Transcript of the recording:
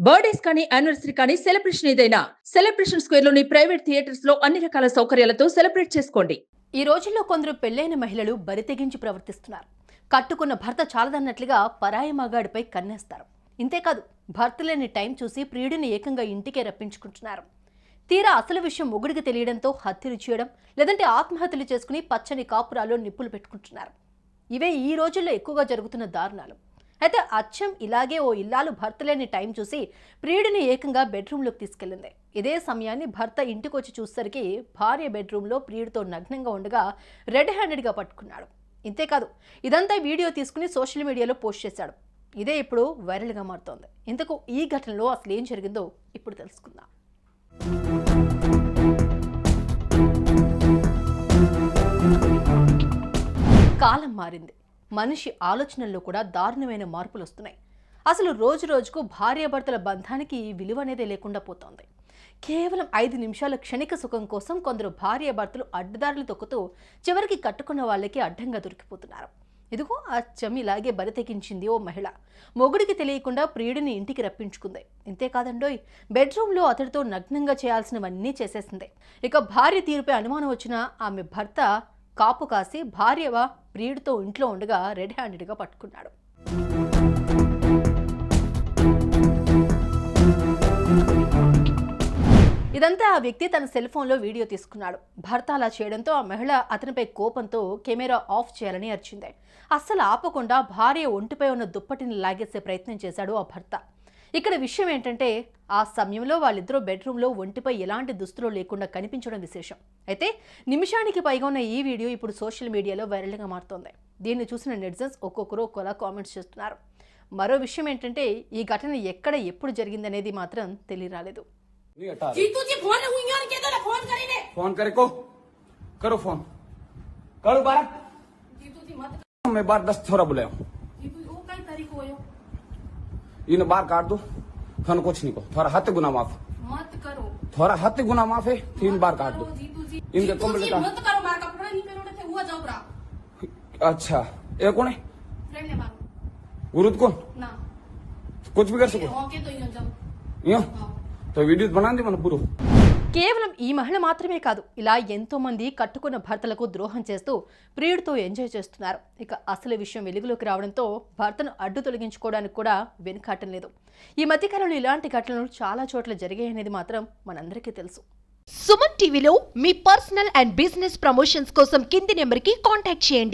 Birthdays కానీ anniversary కానీ celebration ఏదైనా సెలబ్రేషన్ స్క్వేర్ లోని ప్రైవేట్ థియేటర్స్ లో అన్ని రకాల సౌకర్యాలతో సెలబ్రేట్ చేసుకోండి. ఈ రోజుల్లో కొందరు పెళ్లైన మహిళలు బరితెగించి ప్రవర్తిస్తున్నారు. కట్టుకున్న భర్త చాలదన్నట్లుగా పరాయి మగాడిపై కన్నేస్తారు. ఇంతేకాదు, భర్త లేని టైం చూసి ప్రియుడిని ఏకంగా ఇంటికే రప్పించుకుంటున్నారు. తీరా అసలు విషయం మొగుడికి తెలియడంతో హత్యలు చేయడం, లేదంటే ఆత్మహత్యలు చేసుకుని పచ్చని కాపురాల్లో నిప్పులు పెట్టుకుంటున్నారు. ఇవే ఈ రోజుల్లో ఎక్కువగా జరుగుతున్న దారుణాలు. అయితే అచ్చం ఇలాగే ఓ ఇల్లాలు భర్త లేని టైం చూసి ప్రియుడిని ఏకంగా బెడ్రూమ్లోకి తీసుకెళ్లింది. ఇదే సమయాన్ని భర్త ఇంటికి వచ్చి చూసేసరికి భార్య బెడ్రూమ్లో ప్రియుడితో నగ్నంగా ఉండగా రెడ్ హ్యాండెడ్గా పట్టుకున్నాడు. ఇంతేకాదు, ఇదంతా వీడియో తీసుకుని సోషల్ మీడియాలో పోస్ట్ చేశాడు. ఇదే ఇప్పుడు వైరల్గా మారుతోంది. ఇంతకు ఈ ఘటనలో అసలు ఏం జరిగిందో ఇప్పుడు తెలుసుకుందాం. కాలం మారింది. మనిషి ఆలోచనల్లో కూడా దారుణమైన మార్పులు వస్తున్నాయి. అసలు రోజు రోజుకు భార్యాభర్తల బంధానికి విలువ అనేది లేకుండా పోతోంది. కేవలం 5 నిమిషాల క్షణిక సుఖం కోసం కొందరు భార్యాభర్తలు అడ్డదారులు తొక్కుతూ చివరికి కట్టుకున్న వాళ్ళకి అడ్డంగా దొరికిపోతున్నారు. ఇదిగో అచ్చం ఇలాగే బరితెగించింది ఓ మహిళ. మొగుడికి తెలియకుండా ప్రియుడిని ఇంటికి రప్పించుకుంది. ఇంతేకాదండోయ్, బెడ్రూమ్లో అతడితో నగ్నంగా చేయాల్సినవన్నీ చేసేసింది. ఇక భార్య తీరుపై అనుమానం వచ్చిన ఆమె భర్త కాపు కాసి భార్యవ ప్రియుడితో ఇంట్లో ఉండగా రెడ్ హ్యాండెడ్గా పట్టుకున్నాడు. ఇదంతా ఆ వ్యక్తి తన సెల్ ఫోన్లో వీడియో తీసుకున్నాడు. భర్త అలా చేయడంతో ఆ మహిళ అతనిపై కోపంతో కెమెరా ఆఫ్ చేయాలని అరిచింది. అస్సలు ఆపకుండా భార్య ఒంటిపై ఉన్న దుప్పటిని లాగేసే ప్రయత్నం చేశాడు ఆ భర్త. ఇక్కడ విషయం ఏంటంటే, ఆ సమయంలో వాళ్ళిద్దరూ బెడ్రూమ్లో ఒంటిపై ఎలాంటి దుస్తులు లేకుండా కనిపించడం విశేషం. అయితే నిమిషానికి పైగా ఉన్న ఈ వీడియో ఇప్పుడు సోషల్ మీడియాలో వైరల్గా మారుతోంది. దీన్ని చూసిన నెటిజన్స్ ఒక్కొక్కరు ఒక్కోలా కామెంట్స్ చేస్తున్నారు. మరో విషయం ఏంటంటే, ఈ ఘటన ఎక్కడ ఎప్పుడు జరిగిందనేది మాత్రం తెలియరాలేదు. जीतू जी फोन हुई और के तो फोन करीने फोन करे को करो फोन करो बात जीतू जी मत मैं बात 10 थोड़ा बुलायो जीतू ओ कई तरीको होयो इन बार काट दो थाने कुछ नहीं को थोड़ा हाथ गुना माफ मत करो थोड़ा हाथ गुना माफ है 3 बार काट दो जीतू जी इनके कंप्लीट मत करो मार कपड़ा नहीं पहनोड़े थे हुआ जाओ ब्रा अच्छा ये कौन है फ्रेंड है मारो गुरुद कौन ना कुछ भी कर सको ओके तो यूं जाओ यूं కేవలం ఈ మహిళ మాత్రమే కాదు, ఇలా ఎంతో మంది కట్టుకున్న భర్తలకు ద్రోహం చేస్తూ ప్రియుడితో ఎంజాయ్ చేస్తున్నారు. ఇక అసలు విషయం వెలుగులోకి రావడంతో భర్తను అడ్డు తొలగించుకోవడానికి కూడా వెనుకాటం లేదు. ఈ మధ్యకాలంలో ఇలాంటి ఘటనలు చాలా చోట్ల జరిగాయనేది మాత్రం మనందరికీ తెలుసు. సుమన్ టీవీలో మీ పర్సనల్ అండ్ బిజినెస్ ప్రమోషన్స్ కోసం కింది నెంబర్కి కాంటాక్ట్ చేయండి.